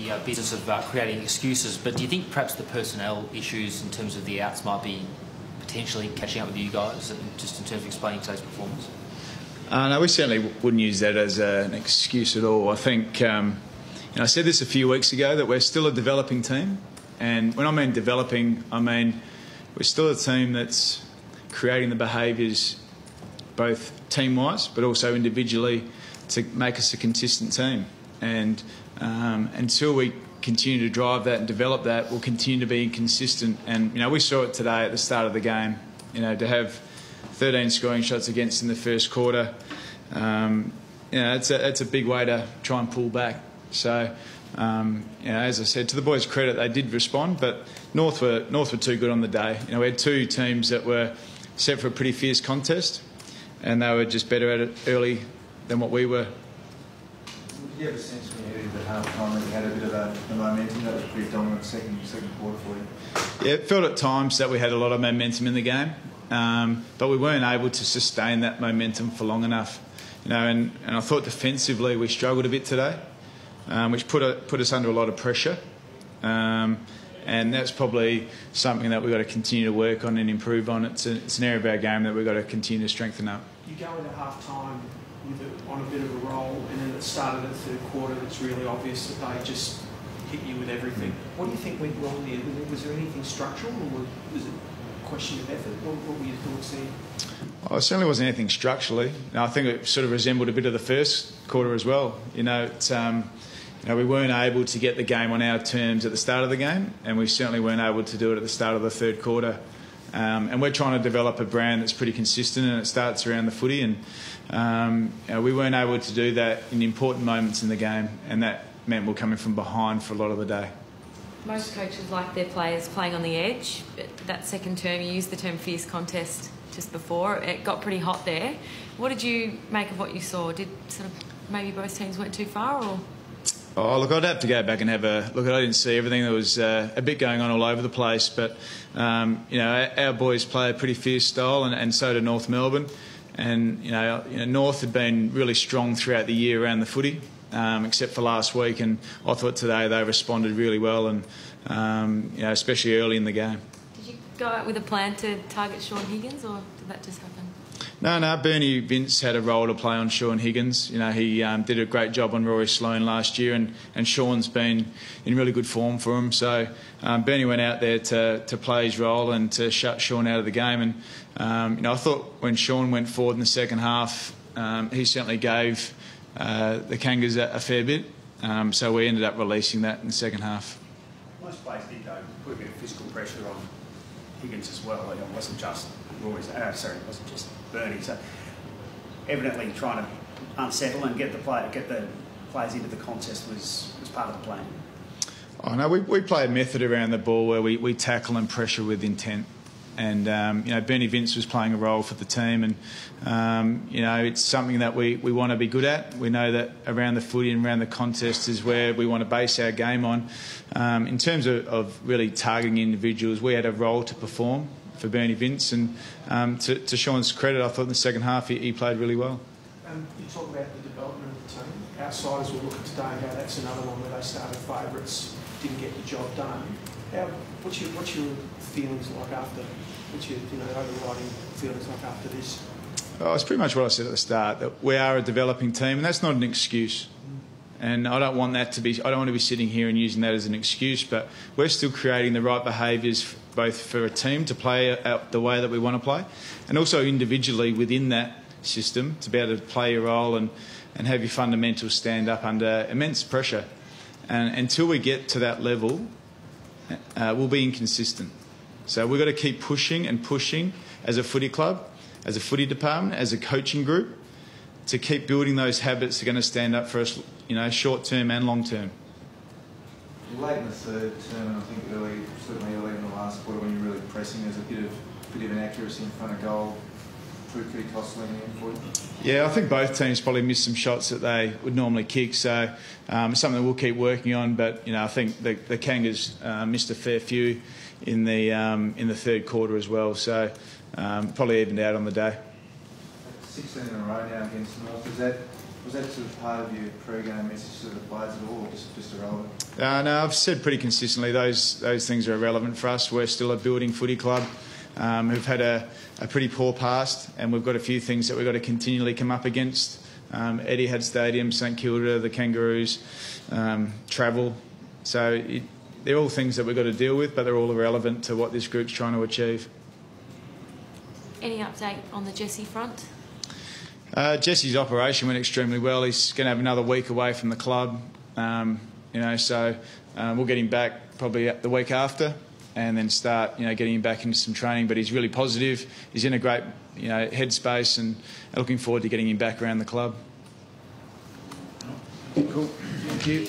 the business of creating excuses, but do you think perhaps the personnel issues in terms of the outs might be potentially catching up with you guys, just in terms of explaining today's performance? No, we certainly wouldn't use that as an excuse at all. I think, I said this a few weeks ago, that we're still a developing team. And when I mean developing, I mean we're still a team that's creating the behaviours, both team-wise but also individually, to make us a consistent team. And until we continue to drive that and develop that, we'll continue to be inconsistent. And we saw it today at the start of the game. To have 13 scoring shots against in the first quarter, it's a big way to try and pull back. So, as I said, to the boys' credit, they did respond, but North were too good on the day. We had two teams that were set for a pretty fierce contest, and they were just better at it early than what we were. Did you have a sense when you headed into half-time that you had a bit of a momentum? That was a pretty dominant second quarter for you. Yeah, it felt at times that we had a lot of momentum in the game, but we weren't able to sustain that momentum for long enough. And I thought defensively we struggled a bit today, which put us under a lot of pressure. And that's probably something that we've got to continue to work on and improve on. It's an area of our game that we've got to continue to strengthen up. You go into half-time on a bit of a roll, and then at the start of the third quarter, it's really obvious that they just hit you with everything. What do you think went wrong there? Was there anything structural, or was it a question of effort? What were your thoughts there? It certainly wasn't anything structurally. I think it sort of resembled a bit of the first quarter as well. We weren't able to get the game on our terms at the start of the game, and we certainly weren't able to do it at the start of the third quarter. And we're trying to develop a brand that's pretty consistent, and it starts around the footy. And we weren't able to do that in important moments in the game, and that meant we're coming from behind for a lot of the day. Most coaches like their players playing on the edge. That second term, you used the term fierce contest just before. It got pretty hot there. What did you make of what you saw? Did sort of maybe both teams went too far, or...? Oh, look, I'd have to go back and have a look. I didn't see everything. There was a bit going on all over the place, but our boys play a pretty fierce style, and so did North Melbourne. And North had been really strong throughout the year around the footy, except for last week. And I thought today they responded really well, and especially early in the game. Did you go out with a plan to target Shaun Higgins, or did that just happen? No, Bernie Vince had a role to play on Shaun Higgins. He did a great job on Rory Sloane last year, and Shaun's been in really good form for him. So Bernie went out there to play his role and to shut Shaun out of the game. And I thought when Shaun went forward in the second half, he certainly gave the Kangas a fair bit. So we ended up releasing that in the second half. Most players did though put a bit of physical pressure on Higgins as well. It wasn't just Rory's. It wasn't just Bernie. So evidently trying to unsettle and get the players into the contest was part of the plan. Oh no, we play a method around the ball where we tackle and pressure with intent. And Bernie Vince was playing a role for the team, and it's something that we want to be good at. We know that around the footy and around the contest is where we want to base our game on. In terms of really targeting individuals, we had a role to perform for Bernie Vince, and to Shaun's credit, I thought in the second half he played really well. You talk about the development of the team. Outsiders will look at today and go, that's another one where they started favourites, didn't get the job done. What's your feelings like after? What's your overriding feelings like after this? Oh, it's pretty much what I said at the start, that we are a developing team, and that's not an excuse. And I don't want to be sitting here and using that as an excuse, but we're still creating the right behaviours both for a team to play out the way that we want to play, and also individually within that system to be able to play your role and have your fundamentals stand up under immense pressure. And until we get to that level, we'll be inconsistent. So we've got to keep pushing and pushing as a footy club, as a footy department, as a coaching group, to keep building those habits that are going to stand up for us, short term and long term. Late in the third term, and I think certainly early in the last quarter, when you're really pressing, there's a bit of inaccuracy in front of goal. Proved pretty costly in the end for you. Yeah, I think both teams probably missed some shots that they would normally kick, so it's something we'll keep working on. But I think the Kangas missed a fair few in the third quarter as well, so probably evened out on the day. 16 in a row now against North. Was that sort of part of your pre-game message to the players at all, or just irrelevant? No, I've said pretty consistently those things are irrelevant for us. We're still a building footy club who've had a pretty poor past, and we've got a few things that we've got to continually come up against. Etihad Stadium, St Kilda, the Kangaroos, travel. So they're all things that we've got to deal with, but they're all irrelevant to what this group's trying to achieve. Any update on the Jesse front? Jesse's operation went extremely well. He's going to have another week away from the club, so we'll get him back probably the week after, and then start, getting him back into some training. But he's really positive. He's in a great, headspace, and looking forward to getting him back around the club. Cool. Thank you.